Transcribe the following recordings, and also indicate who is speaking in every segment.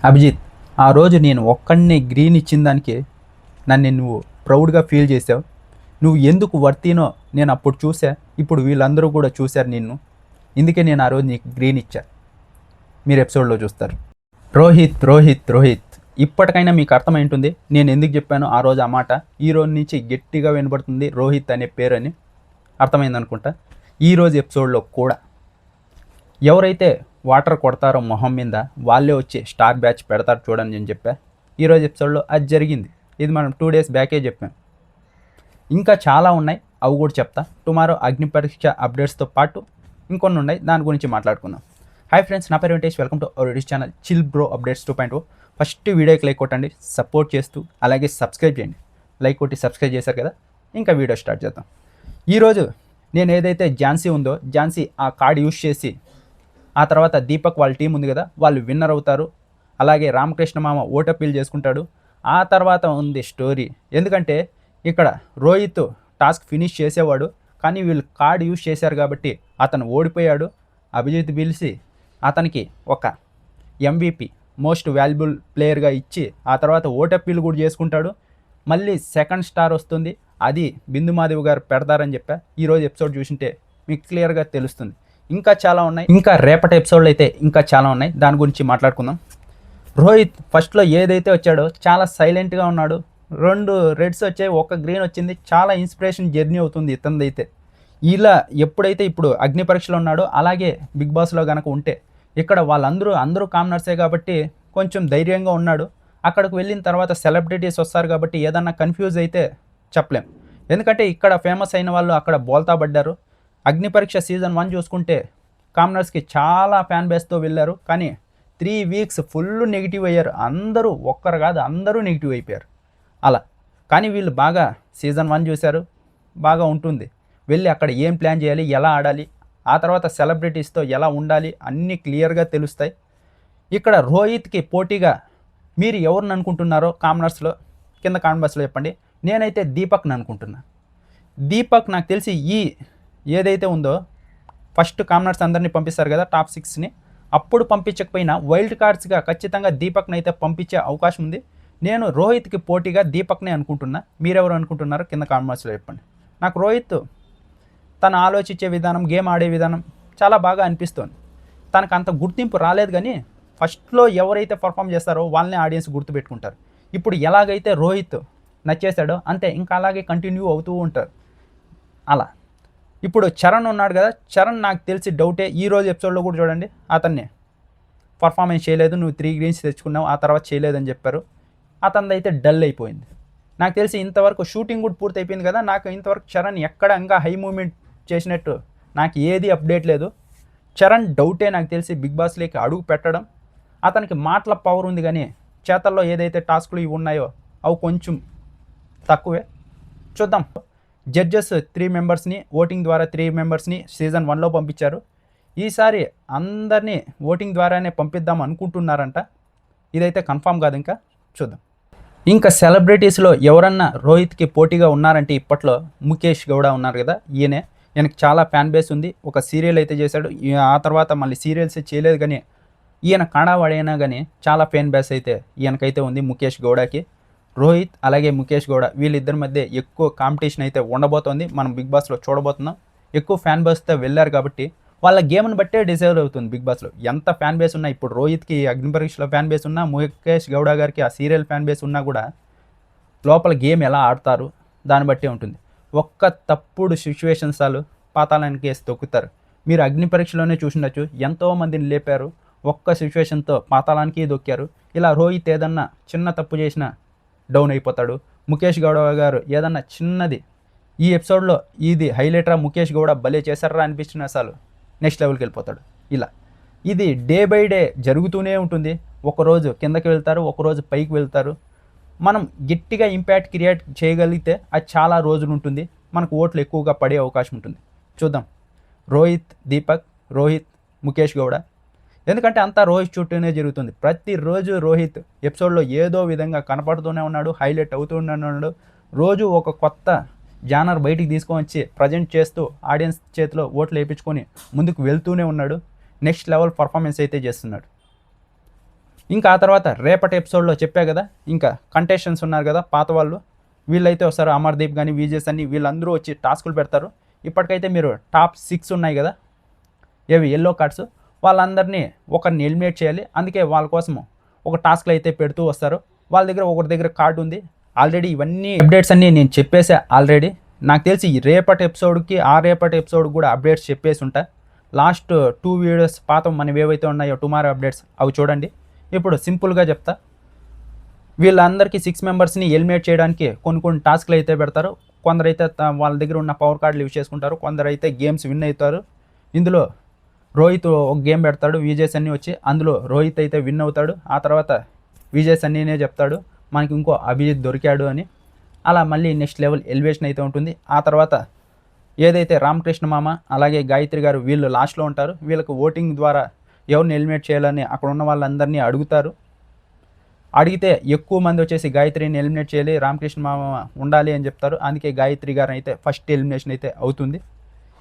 Speaker 1: అభిజిత్, ఆ రోజు నేను ఒక్కడిని గ్రీన్ ఇచ్చిన దానికి నన్ను నువ్వు ప్రౌడ్గా ఫీల్ చేసావు. నువ్వు ఎందుకు వర్తీనో నేను అప్పుడు చూసా. ఇప్పుడు వీళ్ళందరూ కూడా చూశారు నిన్ను. ఇందుకే నేను ఆ రోజు నీకు గ్రీన్ ఇచ్చా. మీరు ఎపిసోడ్లో చూస్తారు. రోహిత్ రోహిత్ రోహిత్, ఇప్పటికైనా మీకు అర్థమైంటుంది నేను ఎందుకు చెప్పాను ఆ రోజు ఆ మాట. ఈ రోజు నుంచి గట్టిగా వినబడుతుంది రోహిత్ అనే పేరు అని. అర్థమైందనుకుంటా. ఈరోజు ఎపిసోడ్లో కూడా ఎవరైతే వాటర్ కొడతారో మొహం మీద వాళ్ళే వచ్చి స్టార్ బ్యాచ్ పెడతారు చూడండి అని చెప్పా. ఈరోజు ఎపిసోడ్లో అది జరిగింది. ఇది మనం 2 days బ్యాకే చెప్పాం. ఇంకా చాలా ఉన్నాయి, అవి కూడా చెప్తా. టుమారో అగ్ని పరీక్ష అప్డేట్స్తో పాటు ఇంకొన్ని ఉన్నాయి, దాని గురించి మాట్లాడుకుందాం. హాయ్ ఫ్రెండ్స్, నా పేరు Venkatesh. Welcome to our YouTube channel chill bro updates 2.0. First వీడియోకి లైక్ కొట్టండి, సపోర్ట్ చేస్తూ అలాగే సబ్స్క్రైబ్ చేయండి. లైక్ కొట్టి సబ్స్క్రైబ్ చేశారు కదా, ఇంకా వీడియో స్టార్ట్ చేద్దాం. ఈరోజు నేను ఏదైతే ఝాన్సీ ఉందో, ఝాన్సీ ఆ కార్డ్ యూజ్ చేసి ఆ తర్వాత దీపక్ వాళ్ళ టీం ఉంది కదా, వాళ్ళు విన్నర్ అవుతారు. అలాగే రామకృష్ణ మామ ఓట్ అప్పీల్ చేసుకుంటాడు. ఆ తర్వాత ఉంది స్టోరీ. ఎందుకంటే ఇక్కడ రోహిత్ టాస్క్ ఫినిష్ చేసేవాడు, కానీ వీళ్ళు కార్డ్ యూజ్ చేశారు కాబట్టి అతను ఓడిపోయాడు. అభిజిత్ పిలిచి అతనికి ఒక MVP మోస్ట్ వాల్యుబుల్ ప్లేయర్గా ఇచ్చి ఆ తర్వాత ఓట్ అప్పీల్ కూడా చేసుకుంటాడు. మళ్ళీ సెకండ్ స్టార్ వస్తుంది, అది బిందు మాధవ్ గారు పెడతారని చెప్పా. ఈరోజు ఎపిసోడ్ చూసింటే మీకు క్లియర్గా తెలుస్తుంది. ఇంకా చాలా ఉన్నాయి, ఇంకా రేపటి ఎపిసోడ్లో అయితే ఇంకా చాలా ఉన్నాయి, దాని గురించి మాట్లాడుకుందాం. రోహిత్ ఫస్ట్లో ఏదైతే వచ్చాడో చాలా సైలెంట్గా ఉన్నాడు. 2 రెడ్స్ వచ్చాయి, 1 గ్రీన్ వచ్చింది. చాలా ఇన్స్పిరేషన్ జర్నీ అవుతుంది ఇతనిదైతే. ఇలా ఎప్పుడైతే ఇప్పుడు అగ్ని పరీక్షలో ఉన్నాడో అలాగే బిగ్ బాస్లో కనుక ఉంటే ఇక్కడ వాళ్ళందరూ కామనర్సే కాబట్టి కొంచెం ధైర్యంగా ఉన్నాడు. అక్కడికి వెళ్ళిన తర్వాత సెలబ్రిటీస్ వస్తారు కాబట్టి ఏదన్నా కన్ఫ్యూజ్ అయితే చెప్పలేం. ఎందుకంటే ఇక్కడ ఫేమస్ అయిన వాళ్ళు అక్కడ బోల్తా పడ్డారు. అగ్ని పరీక్ష సీజన్ 1 చూసుకుంటే కామనర్స్కి చాలా ఫ్యాన్ బేస్తో వెళ్ళారు, కానీ 3 weeks ఫుల్ నెగిటివ్ అయ్యారు. అందరూ ఒక్కరు కాదు, అందరూ నెగిటివ్ అయిపోయారు అలా. కానీ వీళ్ళు బాగా సీజన్ 1 చూశారు, బాగా ఉంటుంది. వెళ్ళి అక్కడ ఏం ప్లాన్ చేయాలి, ఎలా ఆడాలి, ఆ తర్వాత సెలబ్రిటీస్తో ఎలా ఉండాలి అన్నీ క్లియర్గా తెలుస్తాయి. ఇక్కడ రోహిత్కి పోటీగా మీరు ఎవరిని అనుకుంటున్నారో కామనర్స్లో కింద కామెంట్ బాక్స్లో చెప్పండి. నేనైతే దీపక్ని అనుకుంటున్నా. దీపక్ నాకు తెలిసి ఏదైతే ఉందో ఫస్ట్ కామనర్స్ అందరినీ పంపిస్తారు కదా, టాప్ 6ని. అప్పుడు పంపించకపోయినా వైల్డ్ కార్డ్స్గా ఖచ్చితంగా దీపక్ని అయితే పంపించే అవకాశం ఉంది. నేను రోహిత్కి పోటీగా దీపక్నే అనుకుంటున్నా. మీరెవరు అనుకుంటున్నారో కింద కామెంట్ బాక్స్లో చెప్పండి. నాకు రోహిత్ తను ఆలోచించే విధానం, గేమ్ ఆడే విధానం చాలా బాగా అనిపిస్తోంది. తనకు అంత గుర్తింపు రాలేదు, కానీ ఫస్ట్లో ఎవరైతే పర్ఫామ్ చేస్తారో వాళ్ళనే ఆడియన్స్ గుర్తుపెట్టుకుంటారు. ఇప్పుడు ఎలాగైతే రోహిత్ నచ్చేశాడో అంతే ఇంకా అలాగే కంటిన్యూ అవుతూ ఉంటారు అలా. ఇప్పుడు చరణ్ ఉన్నాడు కదా, చరణ్ నాకు తెలిసి డౌటే. ఈరోజు ఎపిసోడ్లో కూడా చూడండి, అతన్ని పర్ఫార్మెన్స్ చేయలేదు, నువ్వు 3 greens తెచ్చుకున్నావు ఆ తర్వాత చేయలేదని చెప్పారు. అతనిది అయితే డల్ అయిపోయింది. నాకు తెలిసి ఇంతవరకు షూటింగ్ కూడా పూర్తి అయిపోయింది కదా, నాకు ఇంతవరకు చరణ్ ఎక్కడ ఇంకా హై మూమెంట్ చేసినట్టు నాకు ఏది అప్డేట్ లేదు. చరణ్ డౌటే నాకు తెలిసి బిగ్ బాస్లోకి అడుగు పెట్టడం. అతనికి మాటల పవర్ ఉంది, కానీ చేతల్లో ఏదైతే టాస్క్లు ఇవి ఉన్నాయో అవి కొంచెం తక్కువే. చూద్దాం. జడ్జెస్ 3 మెంబర్స్ని ఓటింగ్ ద్వారా 3 మెంబర్స్ని సీజన్ 1లో పంపించారు. ఈసారి అందరినీ ఓటింగ్ ద్వారానే పంపిద్దాం అనుకుంటున్నారంట. ఇదైతే కన్ఫామ్ కాదు, ఇంకా చూద్దాం. ఇంకా సెలబ్రిటీస్లో ఎవరన్నా రోహిత్కి పోటీగా ఉన్నారంటే ఇప్పట్లో ముఖేష్ గౌడ ఉన్నారు కదా, ఈయనకి చాలా ఫ్యాన్ బేస్ ఉంది. ఒక సీరియల్ అయితే చేశాడు, ఆ తర్వాత మళ్ళీ సీరియల్స్ చేయలేదు, కానీ ఈయన కడావాడైనా కానీ చాలా ఫ్యాన్ బేస్ అయితే ఈయనకైతే ఉంది ముఖేష్ గౌడకి. రోహిత్ అలాగే ముఖేష్ గౌడ వీళ్ళిద్దరి మధ్య ఎక్కువ కాంపిటీషన్ అయితే ఉండబోతోంది. మనం బిగ్ బాస్లో చూడబోతున్నాం. ఎక్కువ ఫ్యాన్ బేస్తో వెళ్ళారు కాబట్టి వాళ్ళ గేమ్ని బట్టే డిసైడ్ అవుతుంది బిగ్ బాస్లో ఎంత ఫ్యాన్ బేస్ ఉన్నా. ఇప్పుడు రోహిత్కి అగ్ని పరీక్షలో ఫ్యాన్ బేస్ ఉన్నా, ముఖేష్ గౌడ గారికి ఆ సీరియల్ ఫ్యాన్ బేస్ ఉన్నా కూడా లోపల గేమ్ ఎలా ఆడతారు దాన్ని బట్టే ఉంటుంది. ఒక్క తప్పుడు సిచ్యువేషన్స్ చాలు పాతాళానికి వేసి తొక్కుతారు. మీరు అగ్ని పరీక్షలోనే చూసిండొచ్చు, ఎంతోమందిని లేపారు, ఒక్క సిచ్యువేషన్తో పాతాళానికి దొక్కారు. ఇలా రోహిత్ ఏదన్నా చిన్న తప్పు చేసినా డౌన్ అయిపోతాడు. ముఖేష్ గౌడ గారు ఏదన్నా చిన్నది ఈ ఎపిసోడ్లో ఇది హైలైటరా, ముఖేష్ గౌడ భలే చేశారా అనిపించిన అసలు నెక్స్ట్ లెవెల్కి వెళ్ళిపోతాడు. ఇలా ఇది డే బై డే జరుగుతూనే ఉంటుంది. ఒకరోజు కిందకి వెళ్తారు, ఒకరోజు పైకి వెళ్తారు. మనం గట్టిగా ఇంపాక్ట్ క్రియేట్ చేయగలిగితే అది చాలా రోజులు ఉంటుంది, మనకు ఓట్లు ఎక్కువగా పడే అవకాశం ఉంటుంది. చూద్దాం. రోహిత్ దీపక్, రోహిత్ ముఖేష్ గౌడ, ఎందుకంటే అంతా రోహిత్ చుట్టూనే జరుగుతుంది. ప్రతిరోజు రోహిత్ ఎపిసోడ్లో ఏదో విధంగా కనపడుతూనే ఉన్నాడు, హైలైట్ అవుతూనే ఉన్నాడు. రోజు ఒక కొత్త జానర్ బయటికి తీసుకొని వచ్చి ప్రజెంట్ చేస్తూ ఆడియన్స్ చేతిలో ఓట్లు వేయించుకొని ముందుకు వెళ్తూనే ఉన్నాడు. నెక్స్ట్ లెవెల్ పర్ఫార్మెన్స్ అయితే చేస్తున్నాడు. ఇంకా ఆ తర్వాత రేపటి ఎపిసోడ్లో చెప్పా కదా, ఇంకా కంటెస్టెంట్స్ ఉన్నారు కదా పాత వాళ్ళు, వీళ్ళైతే వస్తారు. అమర్దీప్ కానీ విజేస్ అని వీళ్ళందరూ వచ్చి టాస్కులు పెడతారు. ఇప్పటికైతే మీరు టాప్ 6 ఉన్నాయి కదా ఏవి ఎల్లో కార్డ్స్, వాళ్ళందరినీ ఒకరిని ఎలిమినేట్ చేయాలి. అందుకే వాళ్ళ కోసము ఒక టాస్క్లు అయితే పెడుతూ వస్తారు. వాళ్ళ దగ్గర ఒకరి దగ్గర కార్డు ఉంది ఆల్రెడీ. ఇవన్నీ అప్డేట్స్ అన్నీ నేను చెప్పేసా ఆల్రెడీ. నాకు తెలిసి ఈ రేపటి ఎపిసోడ్కి ఆ రేపటి ఎపిసోడ్కి కూడా అప్డేట్స్ చెప్పేసి ఉంటా. లాస్ట్ 2 వీడియోస్ పాత మనవి ఏవైతే ఉన్నాయో టుమారో అప్డేట్స్ అవి చూడండి. ఇప్పుడు సింపుల్గా చెప్తా. వీళ్ళందరికీ 6 మెంబర్స్ని ఎలిమినేట్ చేయడానికి కొన్ని టాస్క్లు అయితే పెడతారు. కొందరైతే వాళ్ళ దగ్గర ఉన్న పవర్ కార్డులు యూజ్ చేసుకుంటారు, కొందరైతే గేమ్స్ విన్ అవుతారు. ఇందులో రోహిత్ ఒక గేమ్ పెడతాడు, విజయ్ సన్నీ వచ్చి అందులో రోహిత్ అయితే విన్ అవుతాడు. ఆ తర్వాత విజయ్ సన్నీనే చెప్తాడు మనకి ఇంకో అభిజిత్ దొరికాడు అని. అలా మళ్ళీ నెక్స్ట్ లెవెల్ ఎలివేషన్ అయితే ఉంటుంది. ఆ తర్వాత ఏదైతే రామకృష్ణ మామ అలాగే గాయత్రి గారు వీళ్ళు లాస్ట్లో ఉంటారు. వీళ్ళకి ఓటింగ్ ద్వారా ఎవరిని ఎలిమినేట్ చేయాలని అక్కడ ఉన్న వాళ్ళందరినీ అడుగుతారు. అడిగితే ఎక్కువ మంది వచ్చేసి గాయత్రిని ఎలిమినేట్ చేయాలి, రామకృష్ణ మామ ఉండాలి అని చెప్తారు. అందుకే గాయత్రి గారు అయితే ఫస్ట్ ఎలిమినేషన్ అయితే అవుతుంది.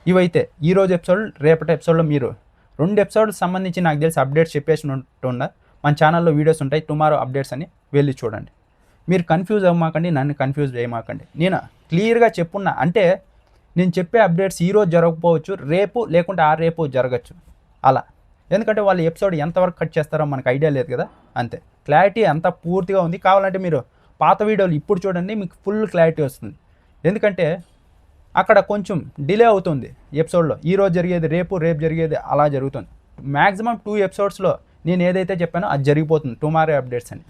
Speaker 1: ఇవైతే ఈరోజు ఎపిసోడ్, రేపటి ఎపిసోడ్లో మీరు 2 ఎపిసోడ్కి సంబంధించి నాకు తెలిసి అప్డేట్స్ చెప్పేసి ఉంటుండ. మన ఛానల్లో వీడియోస్ ఉంటాయి టుమారో అప్డేట్స్ అని, వెళ్ళి చూడండి. మీరు కన్ఫ్యూజ్ అవ్వమాకండి, నన్ను కన్ఫ్యూజ్ చేయమాకండి. నేను క్లియర్గా చెప్పున్నా. అంటే నేను చెప్పే అప్డేట్స్ ఈరోజు జరగకపోవచ్చు, రేపు లేకుంటే ఆ రేపు జరగచ్చు అలా. ఎందుకంటే వాళ్ళు ఎపిసోడ్ ఎంతవరకు కట్ చేస్తారో మనకు ఐడియా లేదు కదా, అంతే. క్లారిటీ అంత పూర్తిగా ఉంది. కావాలంటే మీరు పాత వీడియోలు ఇప్పుడు చూడండి, మీకు ఫుల్ క్లారిటీ వస్తుంది. ఎందుకంటే అక్కడ కొంచెం డిలే అవుతుంది ఎపిసోడ్లో. ఈరోజు జరిగేది రేపు, రేపు జరిగేది అలా జరుగుతుంది. మ్యాక్సిమం 2 ఎపిసోడ్స్లో నేను ఏదైతే చెప్పానో అది జరిగిపోతుంది టుమారో అప్డేట్స్ అని.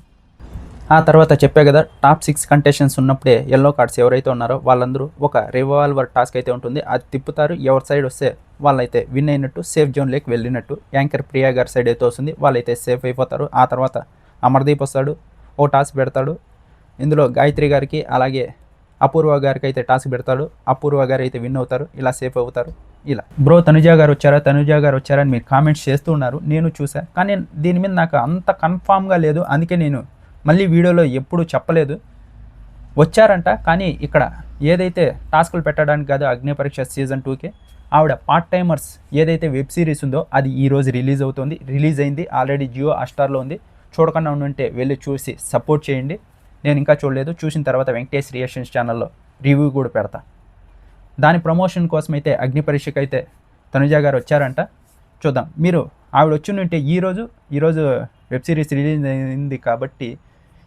Speaker 1: ఆ తర్వాత చెప్పే కదా టాప్ 6 కంటెస్టెంట్స్ ఉన్నప్పుడే ఎల్లో కార్డ్స్ ఎవరైతే ఉన్నారో వాళ్ళందరూ ఒక రివాల్వర్ టాస్క్ అయితే ఉంటుంది, అది తిప్పుతారు. ఎవరి సైడ్ వస్తే వాళ్ళైతే విన్ అయినట్టు, సేఫ్ జోన్లోకి వెళ్ళినట్టు. యాంకర్ ప్రియా గారి సైడ్ అయితే వస్తుంది, వాళ్ళైతే సేఫ్ అయిపోతారు. ఆ తర్వాత అమర్దీప్ వస్తాడు, ఓ టాస్క్ పెడతాడు. ఇందులో గాయత్రి గారికి అలాగే అపూర్వ గారికి అయితే టాస్క్ పెడతాడు. అపూర్వ గారు అయితే విన్ అవుతారు, ఇలా సేఫ్ అవుతారు. ఇలా బ్రో తనుజా గారు వచ్చారా అని మీరు కామెంట్స్ చేస్తూ ఉన్నారు, నేను చూసా. కానీ దీని మీద నాకు అంత కన్ఫామ్గా లేదు, అందుకే నేను మళ్ళీ వీడియోలో ఎప్పుడు చెప్పలేదు. వచ్చారంట, కానీ ఇక్కడ ఏదైతే టాస్కులు పెట్టడానికి కాదు అగ్ని పరీక్ష సీజన్ 2కి ఆవిడ పార్ట్ టైమర్స్ ఏదైతే వెబ్ సిరీస్ ఉందో అది ఈరోజు రిలీజ్ అవుతుంది. రిలీజ్ అయింది ఆల్రెడీ, జియో హాట్‌స్టార్లో ఉంది. చూడకుండా ఉంటే వెళ్ళి చూసి సపోర్ట్ చేయండి. నేను ఇంకా చూడలేదు, చూసిన తర్వాత వెంకటేష్ రియాక్షన్స్ ఛానల్లో రివ్యూ కూడా పెడతా. దాని ప్రమోషన్ కోసం అయితే అగ్ని పరీక్షకు అయితే తనుజా గారు వచ్చారంట. చూద్దాం. మీరు ఆవిడ వచ్చి ఉంటే ఈరోజు వెబ్ సిరీస్ రిలీజ్ అయింది కాబట్టి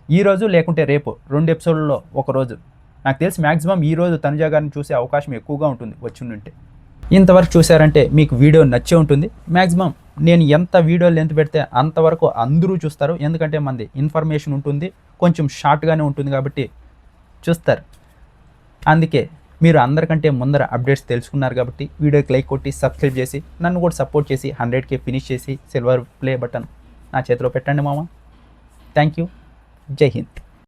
Speaker 1: ఈరోజు లేకుంటే రేపు 2 ఎపిసోడ్లలో ఒకరోజు నాకు తెలిసి మ్యాక్సిమం ఈరోజు తనుజా గారిని చూసే అవకాశం ఎక్కువగా ఉంటుంది వచ్చి ఉంటే. ఇంతవరకు చూసారంటే మీకు వీడియో నచ్చే ఉంటుంది. మ్యాక్సిమం నేను ఎంత వీడియో లెంత్ పెడితే అంతవరకు అందరూ చూస్తారు. ఎందుకంటే మనది ఇన్ఫర్మేషన్ ఉంటుంది, కొంచెం షార్ట్గానే ఉంటుంది కాబట్టి చూస్తారు. అందుకే మీరు అందరికంటే ముందర అప్డేట్స్ తెలుసుకున్నారు కాబట్టి వీడియోకి లైక్ కొట్టి సబ్స్క్రైబ్ చేసి నన్ను కూడా సపోర్ట్ చేసి 100K ఫినిష్ చేసి సిల్వర్ ప్లే బటన్ నా చేతిలో పెట్టండి మామ. Thank you. జై హింద్.